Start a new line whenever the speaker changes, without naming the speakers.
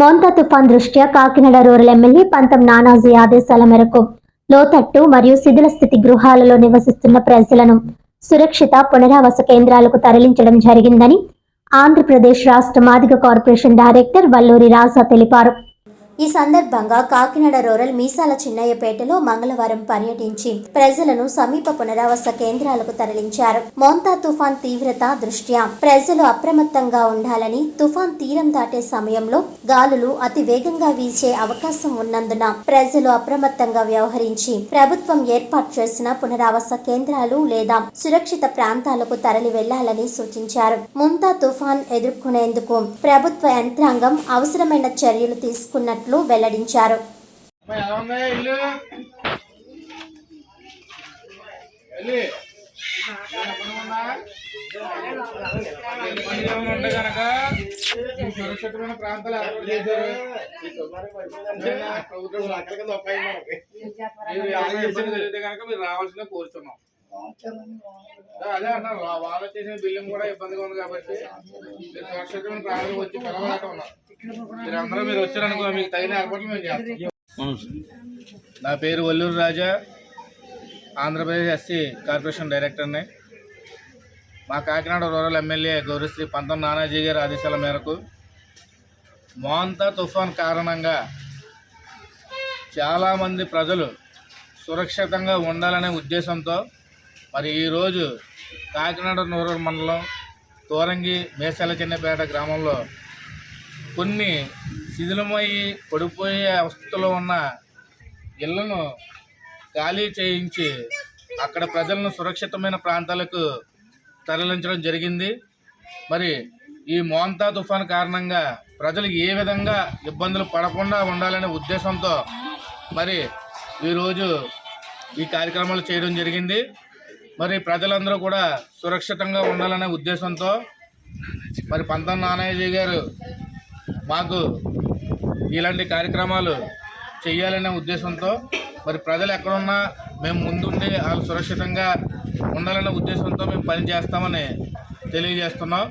మోంతా తుఫాన్ దృష్ట్యా Kakinada rural MLA పంతం నానాజీ ఆదేశాల మేరకు లోతట్టు మరియు శిథిల స్థితి గృహాలలో నివసిస్తున్న ప్రజలను సురక్షిత పునరావాస కేంద్రాలకు తరలించడం జరిగిందని ఆంధ్రప్రదేశ్ రాష్ట్ర మాదిగ కార్పొరేషన్ డైరెక్టర్ వల్లూరి రాజా తెలిపారు. ఈ సందర్భంగా కాకినాడ రూరల్ మీసాల చిన్నయ్యపేటలో మంగళవారం పర్యటించి ప్రజలను సమీప పునరావాస కేంద్రాలకు తరలించారు. మోంతా తుఫాన్ తీవ్రత దృష్ట్యా ప్రజలు అప్రమత్తంగా ఉండాలని, తుఫాన్ తీరం దాటే సమయంలో గాలులు అతి వేగంగా వీచే అవకాశం ఉన్నందున ప్రజలు అప్రమత్తంగా వ్యవహరించి ప్రభుత్వం ఏర్పాటు చేసిన పునరావాస కేంద్రాలు లేదా సురక్షిత ప్రాంతాలకు తరలి వెళ్లాలని సూచించారు. మోంతా తుఫాన్ ఎదుర్కొనేందుకు ప్రభుత్వ యంత్రాంగం అవసరమైన చర్యలు తీసుకున్నట్లు వెల్లడించారు.
సురక్షితమైన ప్రాంతాలు ఏర్పాటు చేశారు. తెలియదు కనుక మీరు రావాల్సిన కోరుతున్నాం. అదే అన్నారు, వాళ్ళు చేసిన బిల్డింగ్ కూడా ఇబ్బందిగా ఉంది కాబట్టి మీరు సురక్షితమైన ప్రాంతాలకు వచ్చి పిలవలేక ఉన్నారు. మీరు వచ్చారనుకో మీకు తగిన ఏర్పాట్లు మేము చేస్తాం. నా పేరు వల్లూరి రాజా, ఆంధ్రప్రదేశ్ ఎస్సీ కార్పొరేషన్ డైరెక్టర్ని. మా కాకినాడ రూరల్ ఎమ్మెల్యే గౌరవశ్రీ పంతం నానాజీ గారి ఆదేశాల మేరకు మోంతా తుఫాన్ కారణంగా చాలామంది ప్రజలు సురక్షితంగా ఉండాలనే ఉద్దేశంతో మరి ఈరోజు కాకినాడ రూరల్ మండలం తోరంగి మేసాల చిన్నపేట గ్రామంలో కొన్ని శిథిలమయ్యి పడిపోయే అవస్థలో ఉన్న ఇళ్లను ఖాళీ చేయించి అక్కడ ప్రజలను సురక్షితమైన ప్రాంతాలకు తరలించడం జరిగింది. మరి ఈ మోంతా తుఫాన్ కారణంగా ప్రజలు ఏ విధంగా ఇబ్బందులు పడకుండా ఉండాలనే ఉద్దేశంతో మరి ఈరోజు ఈ కార్యక్రమాలు చేయడం జరిగింది. మరి ప్రజలందరూ కూడా సురక్షితంగా ఉండాలనే ఉద్దేశంతో మరి పంతం నానాజీ గారు మాకు ఇలాంటి కార్యక్రమాలు చేయాలనే ఉద్దేశంతో మరి ప్రజలు ఎక్కడున్నా మేము ముందుండి వాళ్ళు సురక్షితంగా ఉండాలనే ఉద్దేశంతో మేము పనిచేస్తామని తెలియజేస్తున్నాం.